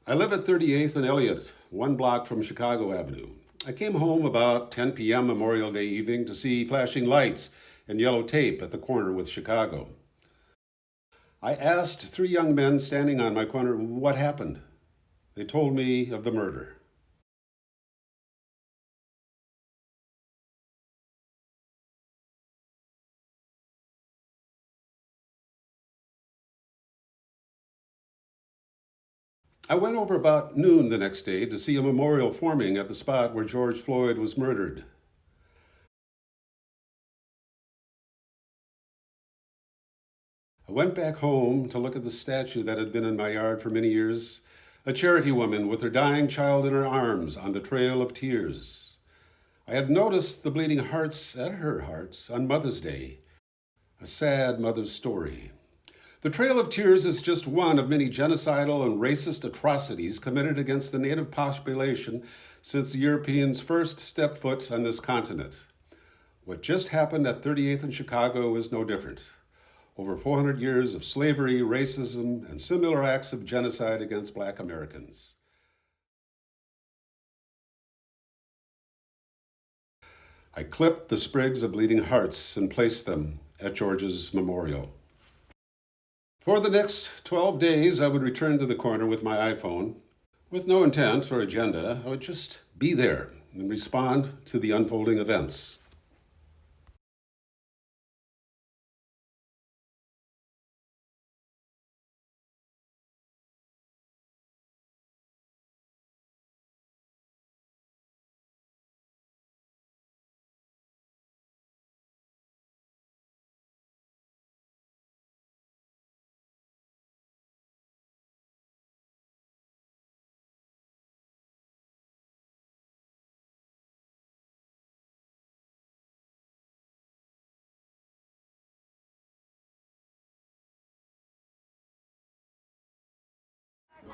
I live at 38th and Elliott, one block from Chicago Avenue. I came home about 10 p.m. Memorial Day evening to see flashing lights and yellow tape at the corner with Chicago. I asked three young men standing on my corner what happened. They told me of the murder. I went over about noon the next day to see a memorial forming at the spot where George Floyd was murdered. I went back home to look at the statue that had been in my yard for many years, a Cherokee woman with her dying child in her arms on the Trail of Tears. I had noticed the bleeding hearts at her hearts on Mother's Day, a sad mother's story. The Trail of Tears is just one of many genocidal and racist atrocities committed against the native population since the Europeans first stepped foot on this continent. What just happened at 38th and Chicago is no different. Over 400 years of slavery, racism, and similar acts of genocide against Black Americans. I clipped the sprigs of bleeding hearts and placed them at George's memorial. For the next 12 days, I would return to the corner with my iPhone. With no intent or agenda, I would just be there and respond to the unfolding events.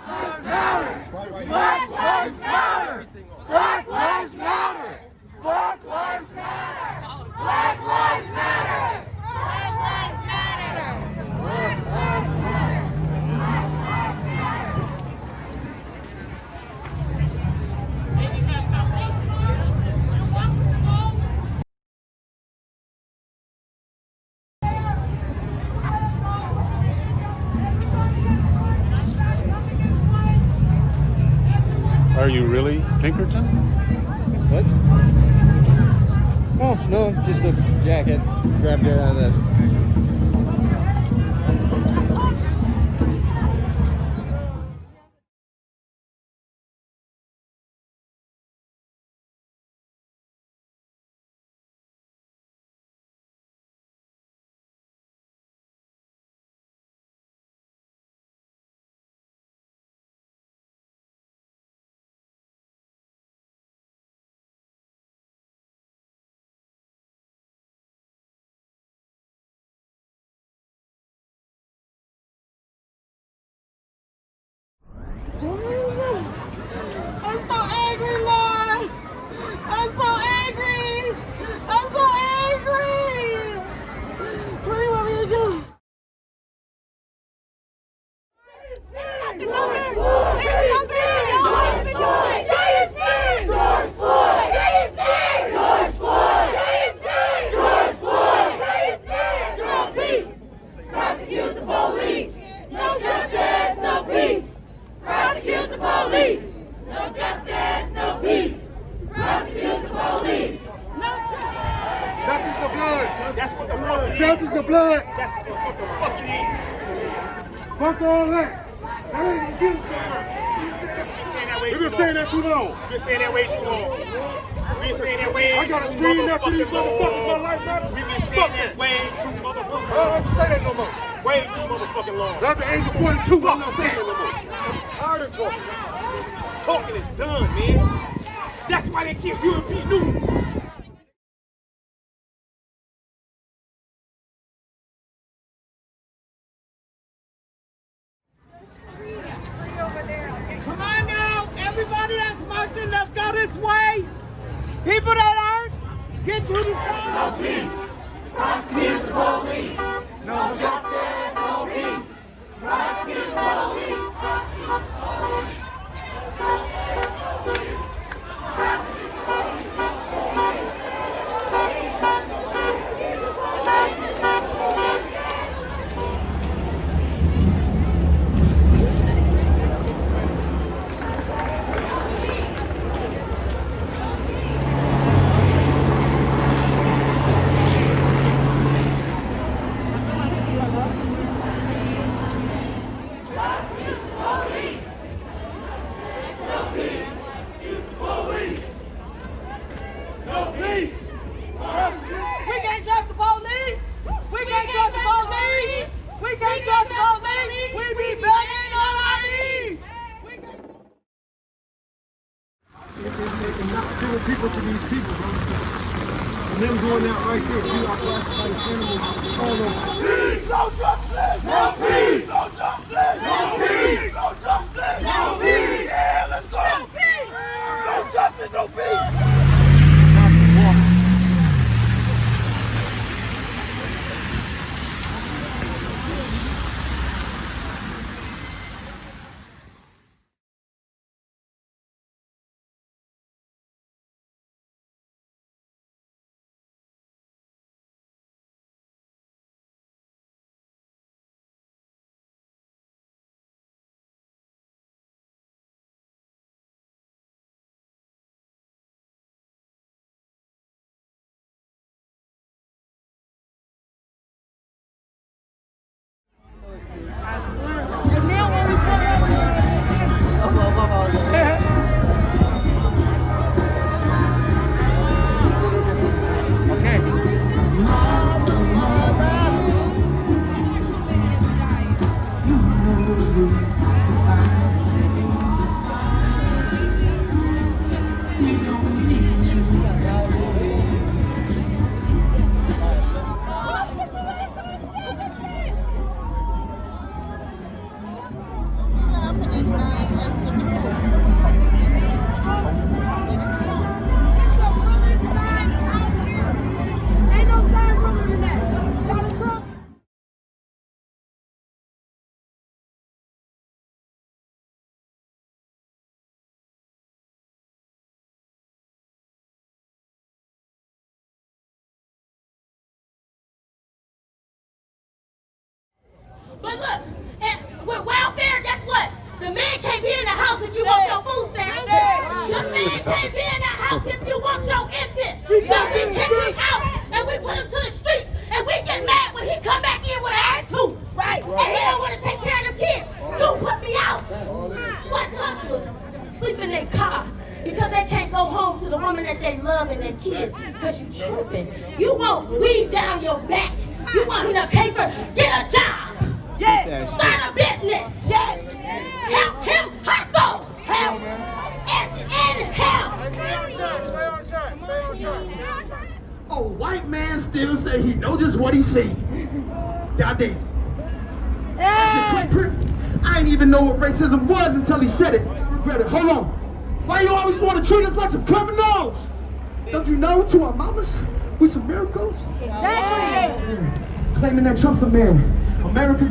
Lives matter! Black lives matter! Black lives matter! Black lives matter! Black lives matter! Black lives matter! Black lives matter! Black lives matter! Are you really Pinkerton? What? Oh, no, just a jacket. Grabbed it out of the... I'm so angry, Lord! I'm so angry! I'm so angry! What do you want me to do? At the numbers! There's numbers and y'all haven't been doing! Say his name! George Floyd! Say his name! George Floyd! Say his name! George Floyd! Say his name! Zero peace! Prosecute the police! No justice, no peace! Prosecute the police! No justice, no peace! Prosecute the police! No justice! Justice for blood! That's what the fuck it is. Justice for blood! That's just what the fuck it is. Fuck all that! That ain't gonna get it. We've been saying that too long. We've been saying that way too long. We've been saying that way too long. I gotta scream that to these motherfuckers. My life matters. We've been saying that way too motherfucking I don't have to say that no more. way too motherfucking long. At the age of 42, I'm not saying that no more. I'm tired of talking. Talking is done, man. That's why they keep European news. Come on now, everybody that's marching, let's go this way. People that aren't, get to the side. No peace. Prosecute the police. No justice, no peace. Prosecute the police. people to these people, bro. And them doing that right there, you are somebody standing with all over. Peace, no justice! No peace! No justice! No peace! No justice! No peace! Yeah, let's go! No peace! No justice, no peace! But look, with welfare, guess what? The man can't be in the house if you want your food stamps. The man can't be in the house if you want your infants. So we kick him out and we put him to the streets and we get mad when he come back in with an attitude. Right. And he don't want to take care of the kids. Dude, put me out. What's hustlers sleep in their car because they can't go home to the woman that they love and their kids because you tripping. You want weave down your back. You want him to pay for, get a job. Yes. Start a business. Yes. Help him hustle. Help. It's in him. Stay on track, stay on track, stay on track. A white man still say he know just what he seen. Goddamn. I ain't even know what racism was until he said it. Regret it. Hold on. Why you always want to treat us like some criminals? Don't you know to our mamas we some miracles? Exactly. Claiming that Trump's America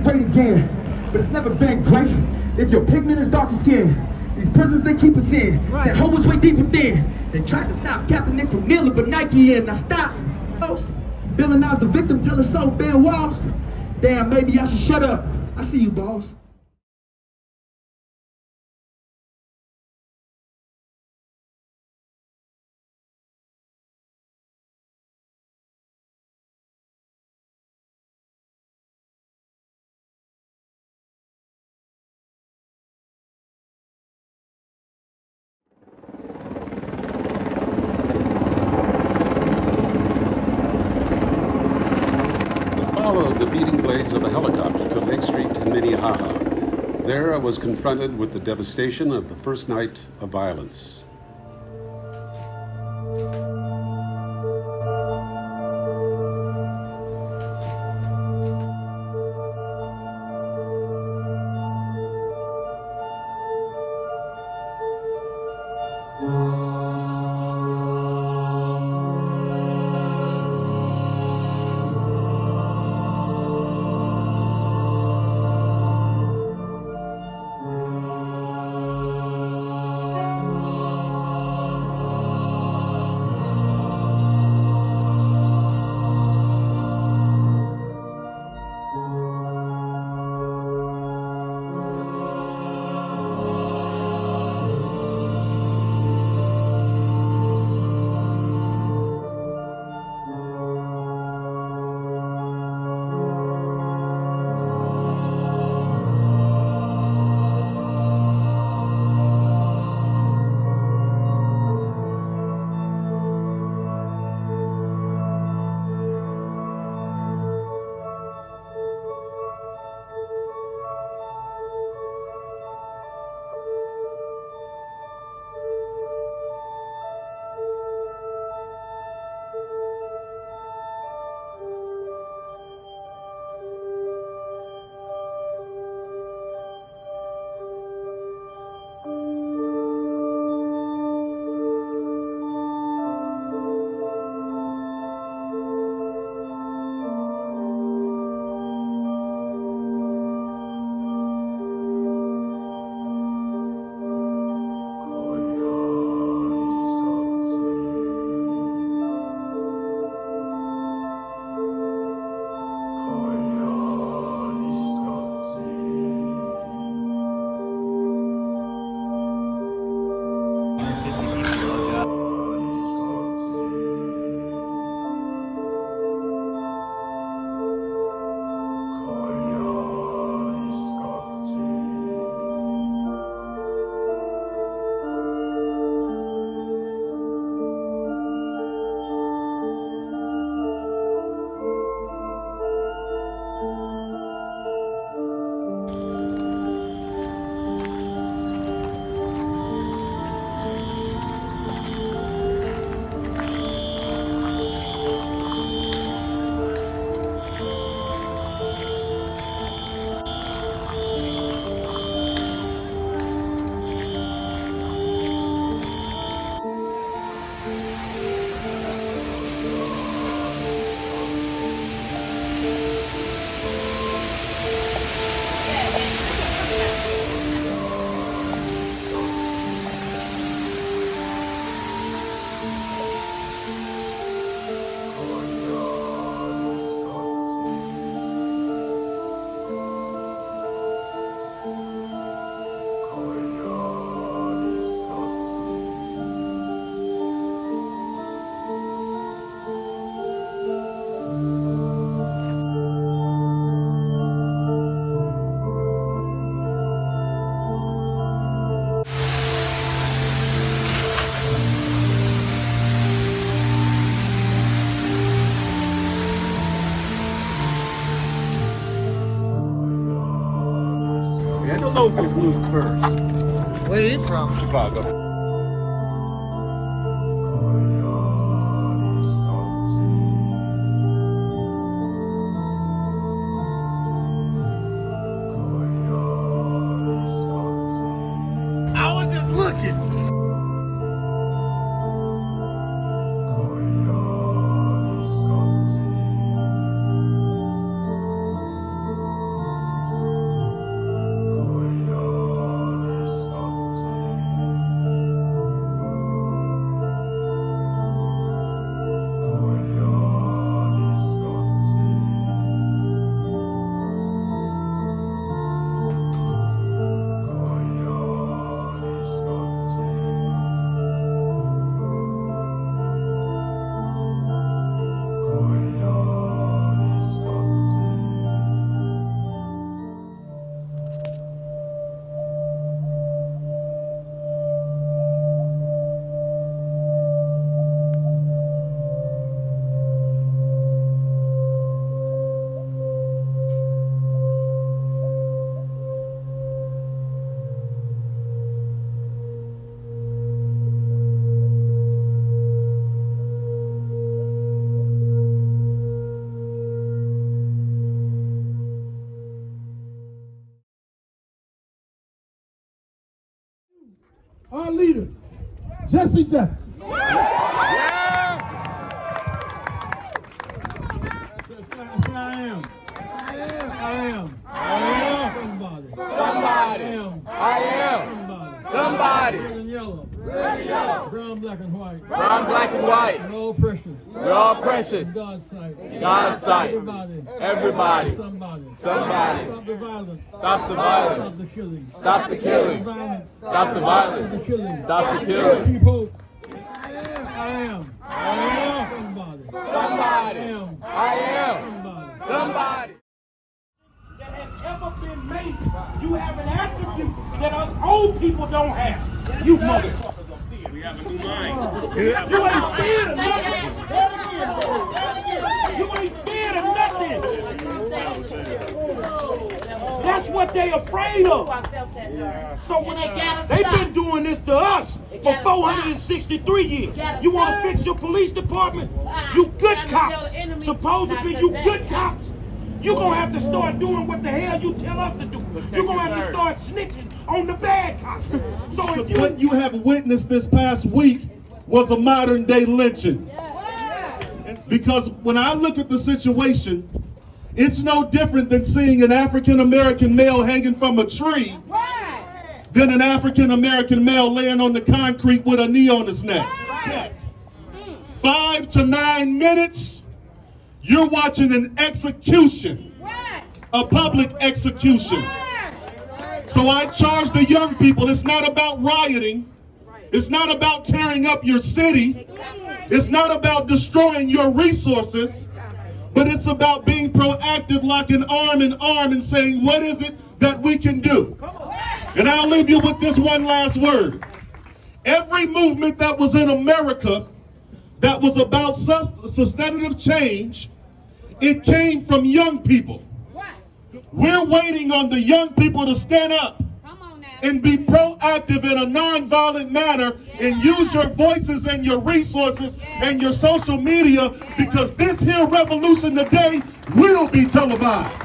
great again. But it's never been great if your pigment is darker skin. These prisons they keep us in, they hold us way deep within. They tried to stop Kaepernick from kneeling, but Nike in. Now stop. Billing out the victim, tell us so, Ben Walls. Damn, maybe I should shut up. I see you, boss. Followed the beating blades of a helicopter to Lake Street in Minnehaha. There I was confronted with the devastation of the first night of violence. And the locals loot first. Where are you from? Chicago. I was just looking. Our leader, Jesse Jackson. Say I am. Somebody. I am. Somebody. Red and yellow. Brown, black, and white. Brown, black, and white. We're all precious. We're all precious. In God's sight. In God's sight. Everybody. Somebody. Somebody. Stop the violence. Stop the violence. Stop the killing. Stop the killing. Violence. Stop the violence. Stop the killing. Stop the killing. Keep hope. I am. Somebody. Somebody. I am. Somebody. Somebody. That has ever been made. You have an attribute that us old people don't have. You motherfuckers are fear. We have a new mind. You ain't scared of nothing. You ain't scared of nothing. That's what they afraid of. So when they've been doing this to us for 463 years. You want to fix your police department? You good cops. Supposedly you good cops. You're going to have to start doing what the hell you tell us to do. You're going to have to start snitching on the bad cops. So if you... What you have witnessed this past week was a modern day lynching. Because when I look at the situation, it's no different than seeing an African American male hanging from a tree than an African American male laying on the concrete with a knee on his neck. 5 to 9 minutes, you're watching an execution, a public execution. So I charge the young people, it's not about rioting. It's not about tearing up your city. It's not about destroying your resources. But it's about being proactive, locking arm in arm and saying, what is it that we can do? And I'll leave you with this one last word. Every movement that was in America that was about substantive change, it came from young people. We're waiting on the young people to stand up and be proactive in a nonviolent manner and use your voices and your resources and your social media, because this here revolution today will be televised.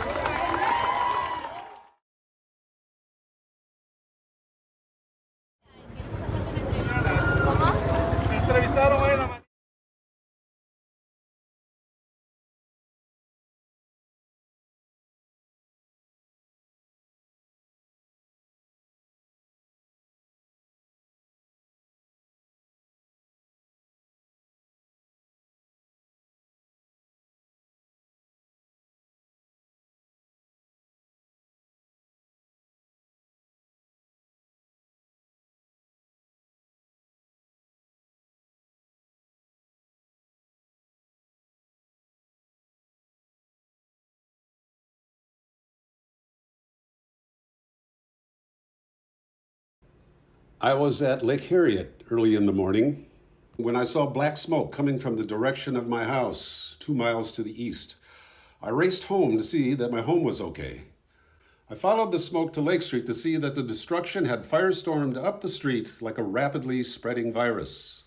I was at Lake Harriet early in the morning when I saw black smoke coming from the direction of my house, 2 miles to the east. I raced home to see that my home was okay. I followed the smoke to Lake Street to see that the destruction had firestormed up the street like a rapidly spreading virus.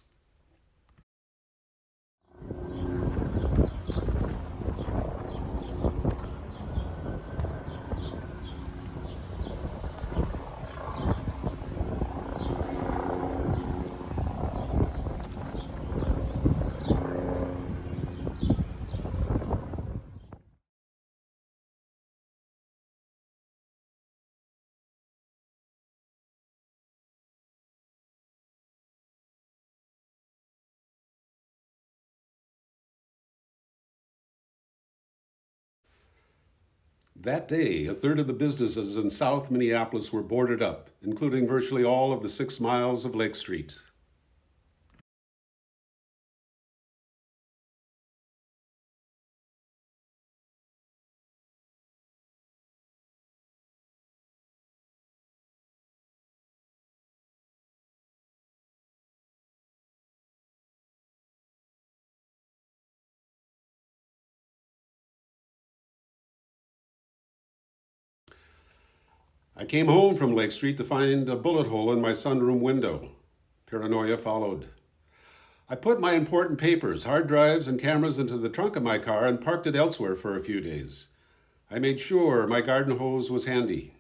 That day, a third of the businesses in South Minneapolis were boarded up, including virtually all of the 6 miles of Lake Street. I came home from Lake Street to find a bullet hole in my sunroom window. Paranoia followed. I put my important papers, hard drives, and cameras into the trunk of my car and parked it elsewhere for a few days. I made sure my garden hose was handy.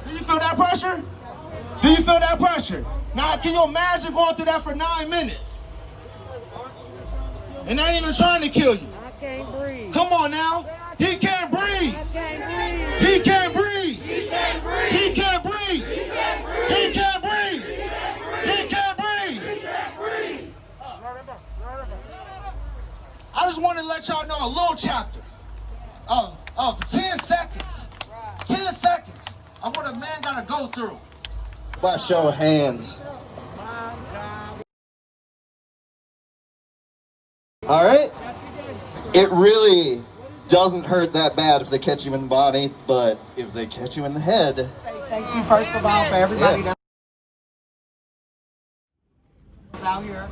Do you feel that pressure? Do you feel that pressure? Now, can you imagine going through that for 9 minutes? And they ain't even trying to kill you. I can't breathe. Come on now. He can't breathe. I can't breathe. He can't breathe. He can't breathe. He can't breathe. He can't breathe. He can't breathe. He can't breathe. He can't breathe. He can't breathe. I just want to let y'all know a little chapter of 10 seconds. 10 seconds of what a man got to go through. By show of hands. All right. It really doesn't hurt that bad if they catch you in the body, but if they catch you in the head. Thank you first of all for everybody that's out here.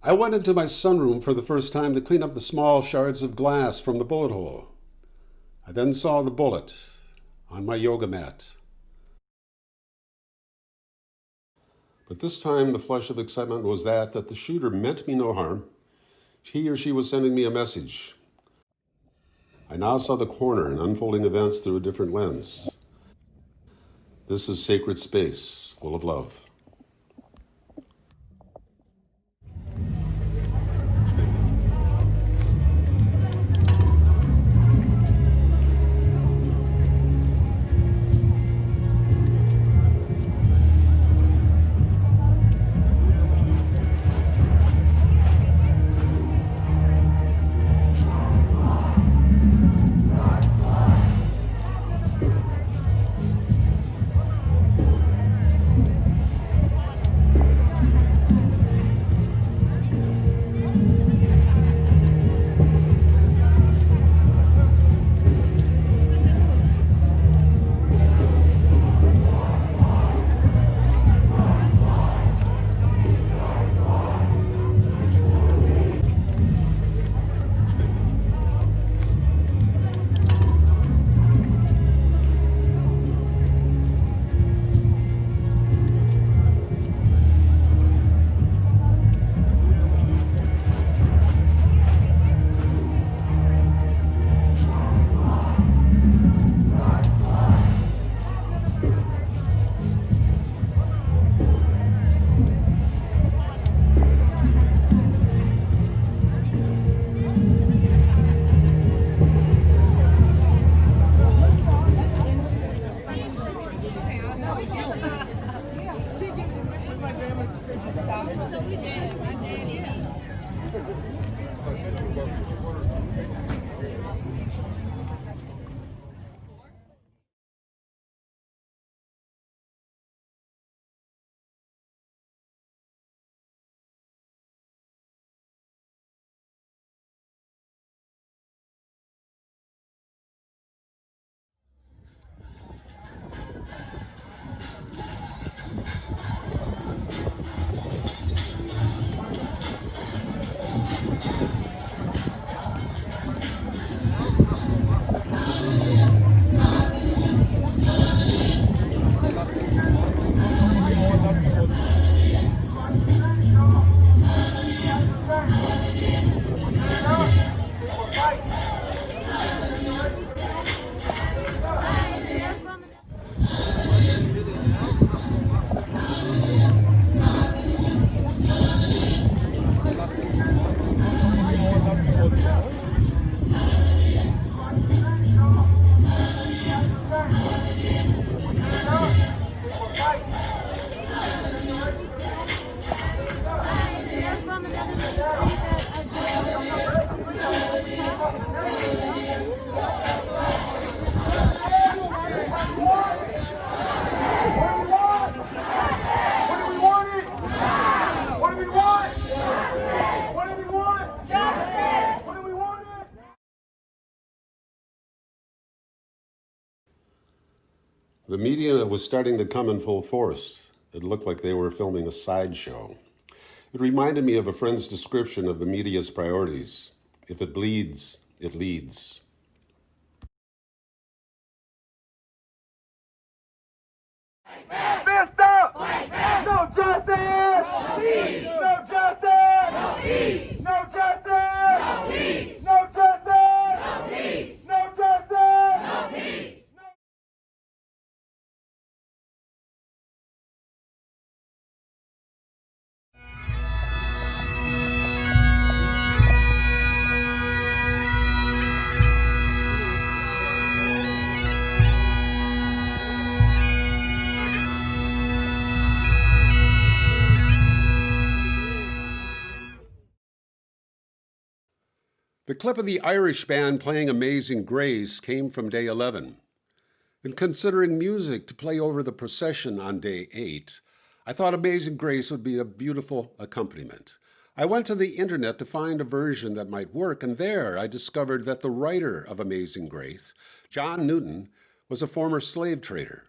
I went into my sunroom for the first time to clean up the small shards of glass from the bullet hole. I then saw the bullet on my yoga mat. But this time the flush of excitement was that the shooter meant me no harm. He or she was sending me a message. I now saw the corner and unfolding events through a different lens. This is sacred space, full of love. The media was starting to come in full force. It looked like they were filming a sideshow. It reminded me of a friend's description of the media's priorities. If it bleeds, it leads. Fist up! No justice! No peace! No justice! No peace! No justice! No peace! No justice! No peace! No justice! No peace! The clip of the Irish band playing Amazing Grace came from day 11. And considering music to play over the procession on day 8, I thought Amazing Grace would be a beautiful accompaniment. I went to the internet to find a version that might work, and there I discovered that the writer of Amazing Grace, John Newton, was a former slave trader.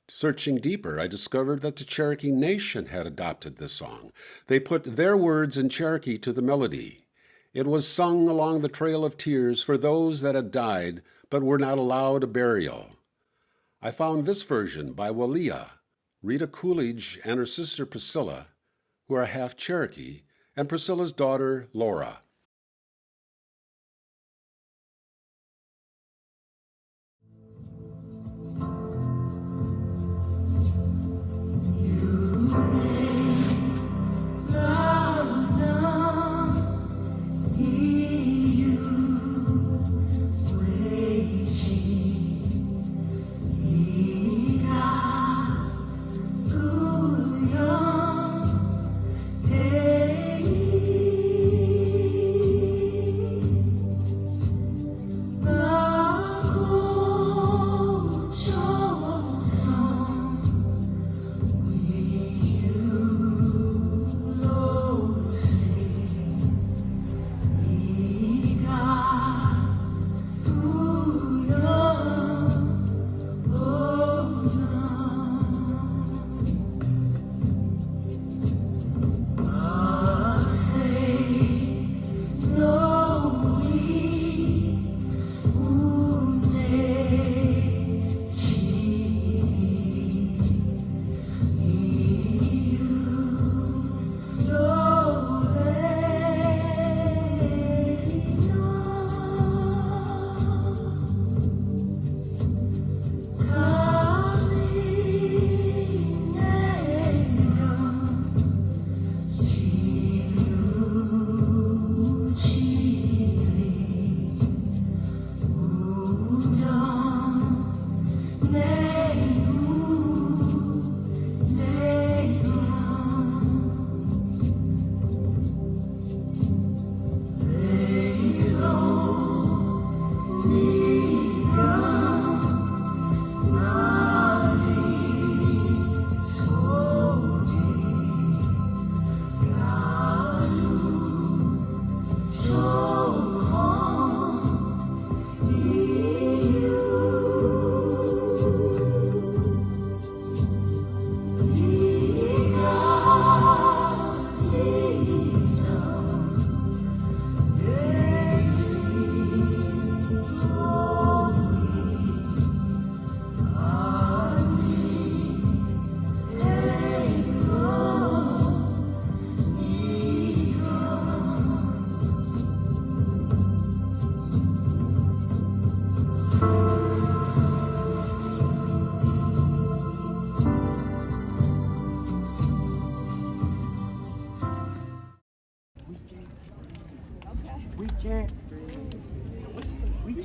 Searching deeper, I discovered that the Cherokee Nation had adopted this song. They put their words in Cherokee to the melody. It was sung along the Trail of Tears for those that had died but were not allowed a burial. I found this version by Walia, Rita Coolidge and her sister Priscilla, who are half Cherokee, and Priscilla's daughter Laura.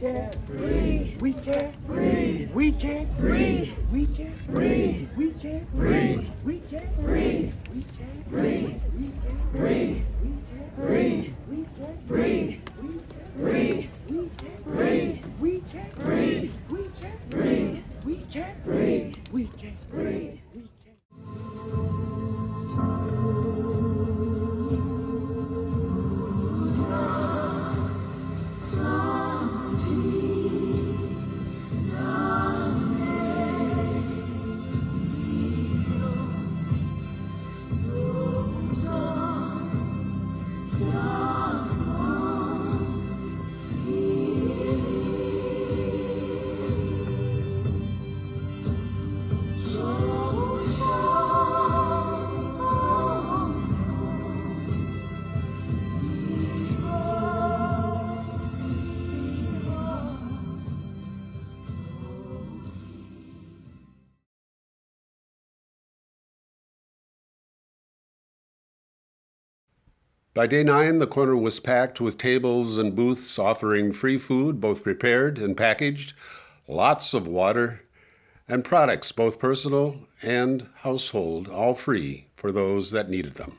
can't breathe. We can't breathe. We can't breathe. We can't breathe. We can't breathe. We can't breathe. We can't breathe. We can't breathe. We can't breathe. We can't breathe. We can't breathe. We can't breathe. We can't breathe. We can't breathe. We can't breathe. We can't breathe. By day 9, the corner was packed with tables and booths offering free food, both prepared and packaged, lots of water, and products, both personal and household, all free for those that needed them.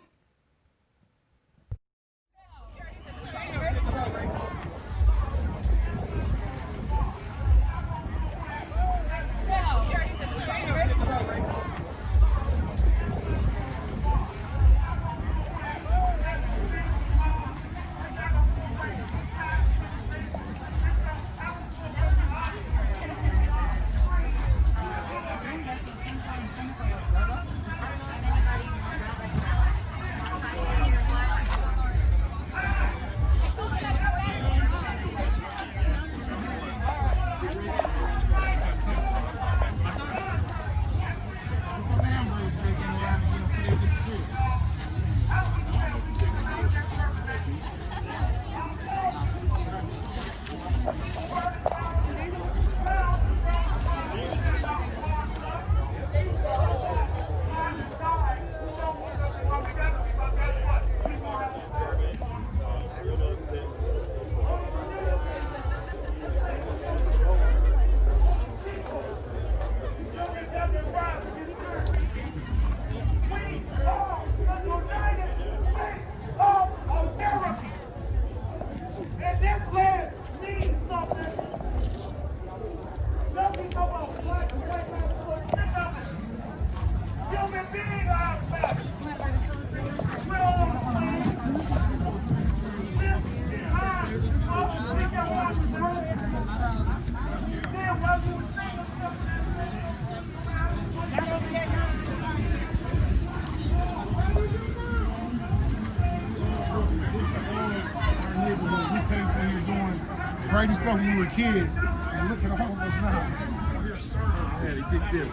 This land needs something. Nothing about black and white man for sick of it. Human beings are out back. We're all the same. This time, all the things that want to do. Then what we would think of something We came through here doing crazy stuff when we were kids. And look at all of us now. We're serving. Yeah, they did this.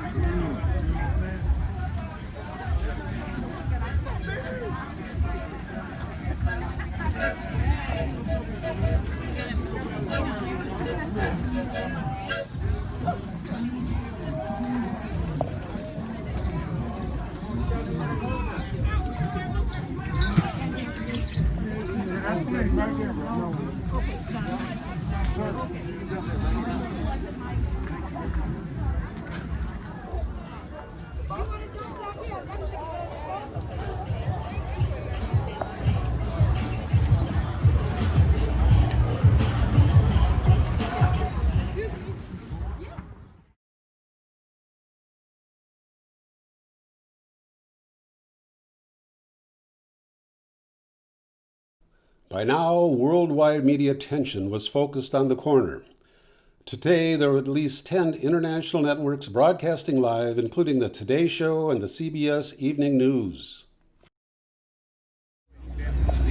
By now, worldwide media attention was focused on the corner. Today, there are at least 10 international networks broadcasting live, including the Today Show and the CBS Evening News.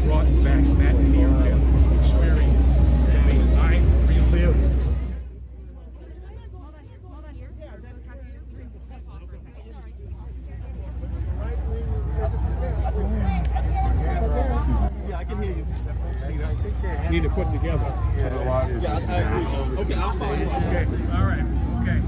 Brought back that near-death experience. I relived. Yeah, I can hear you. Need to put together. Yeah, I agree. Okay, I'll follow you. Okay, all right. Okay.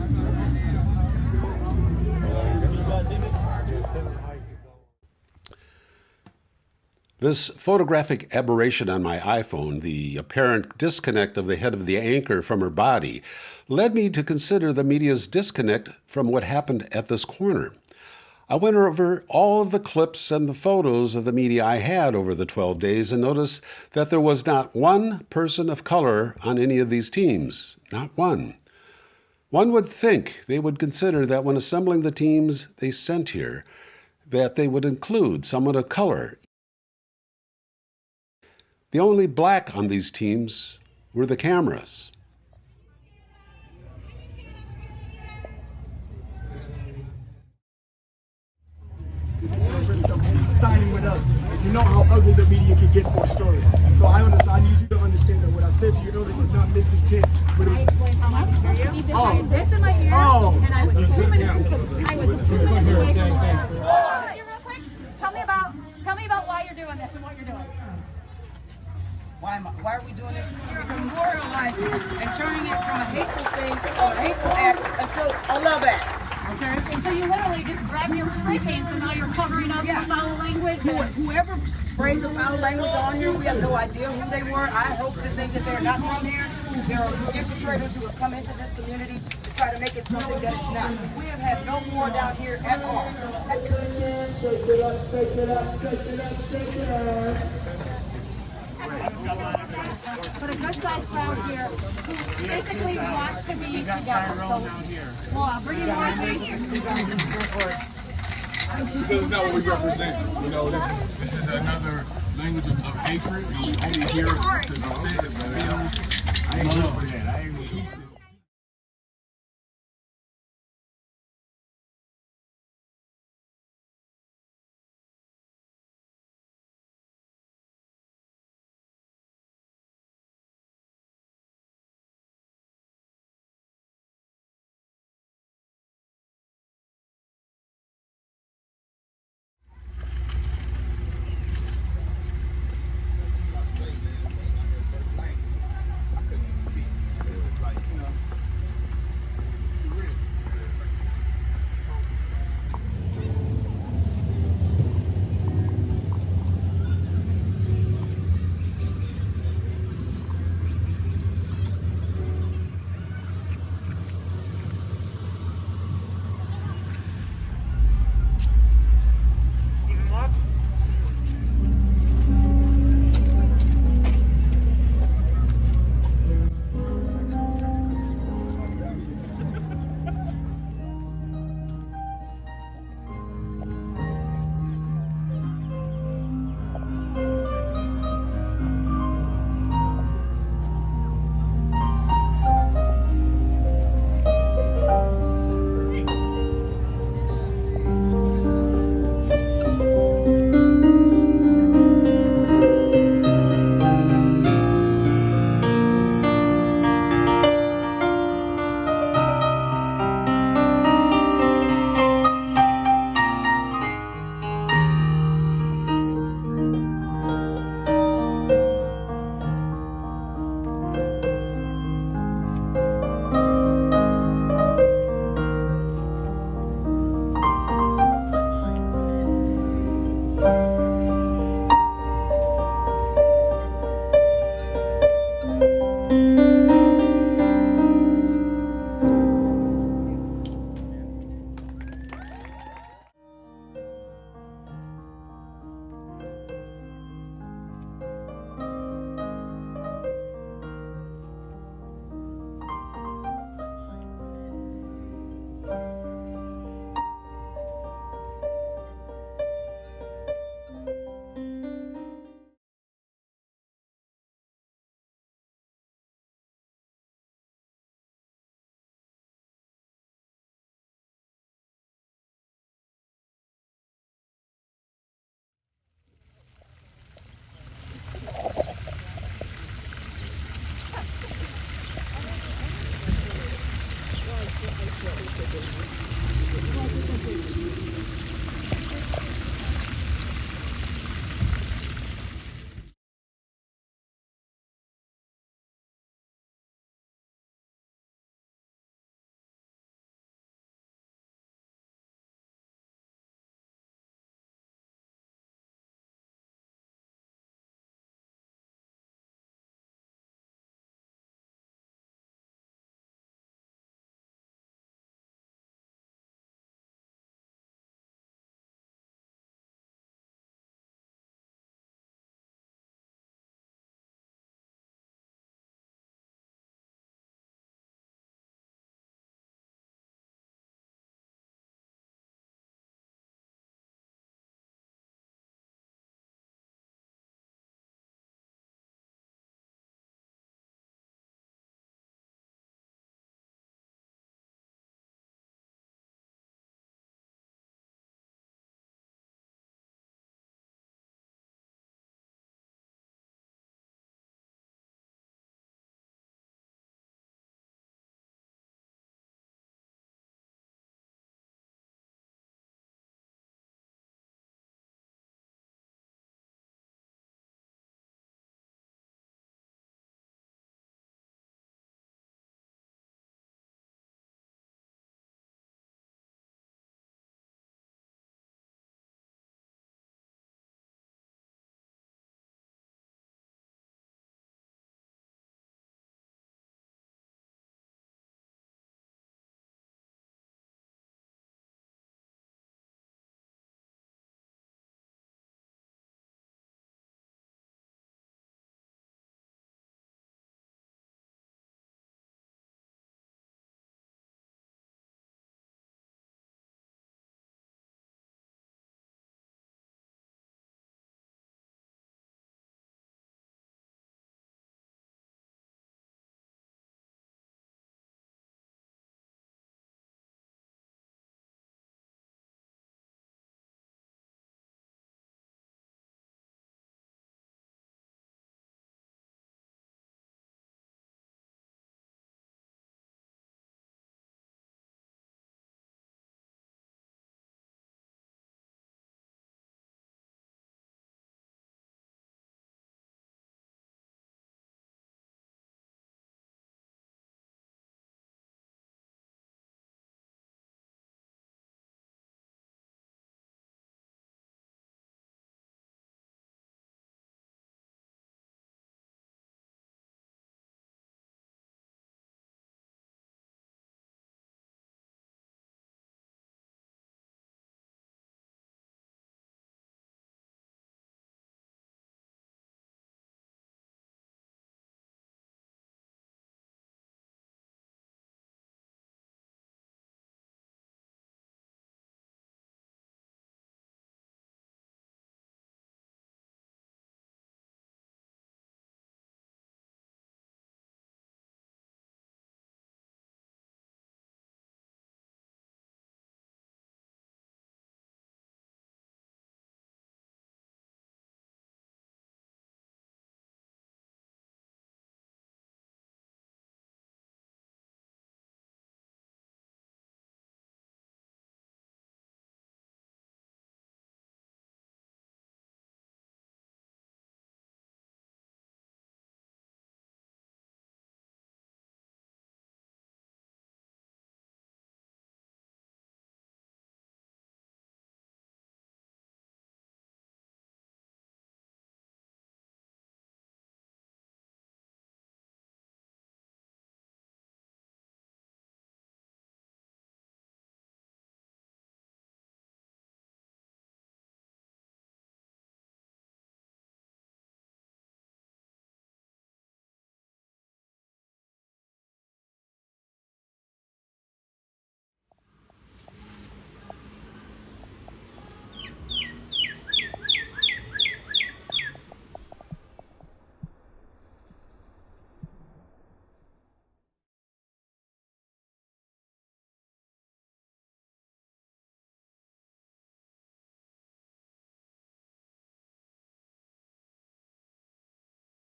This photographic aberration on my iPhone, the apparent disconnect of the head of the anchor from her body, led me to consider the media's disconnect from what happened at this corner. I went over all of the clips and the photos of the media I had over the 12 days and noticed that there was not one person of color on any of these teams. Not one. One would think they would consider that when assembling the teams they sent here, that they would include someone of color. The only black on these teams were the cameras. Signing with us. You know how ugly the media can get for a story. So I understand. I need you to understand that what I said to you earlier was not misintent. But it was, This in my ear, and I was 2 minutes. I was 2 minutes. Tell me about why you're doing this and what you're doing. Why are we doing this? Because memorializing and turning it from a hateful thing or a hateful act until a love act. Okay? And so you literally just grabbed your spray paint, so now you're covering up the foul language. Whoever sprayed the foul language on here, we have no idea who they were. I hope to think that they're not from here. There are infiltrators who have come into this community to try to make it something that it's not. We have had no more down here at all. But a good sized crowd here who basically wants to be together. So, well, bring it on. Because it's not what we represent. You know, this is another language of hatred. We only hear to